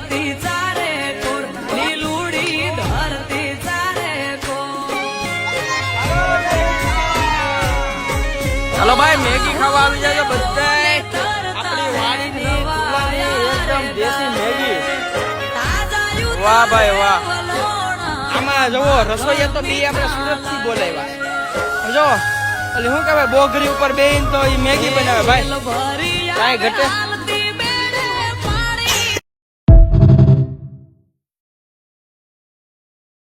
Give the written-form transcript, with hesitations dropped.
ધરતી ચારે કોર લીલુડી ધરતી ચારે કોર ચાલો ભાઈ મેગી ખાવા આવી જાય બધાય આપણી વાડીની એકદમ દેશી મેગી વાહ ભાઈ વાહ આમાં જુઓ રસોઈયા તો બે આપણે સુરત થી બોલાવ્યા જો એટલે શું કહેવાય બોગરી ઉપર બેહીને તો એ મેગી બનાવે ભાઈ કાંઈ ઘટે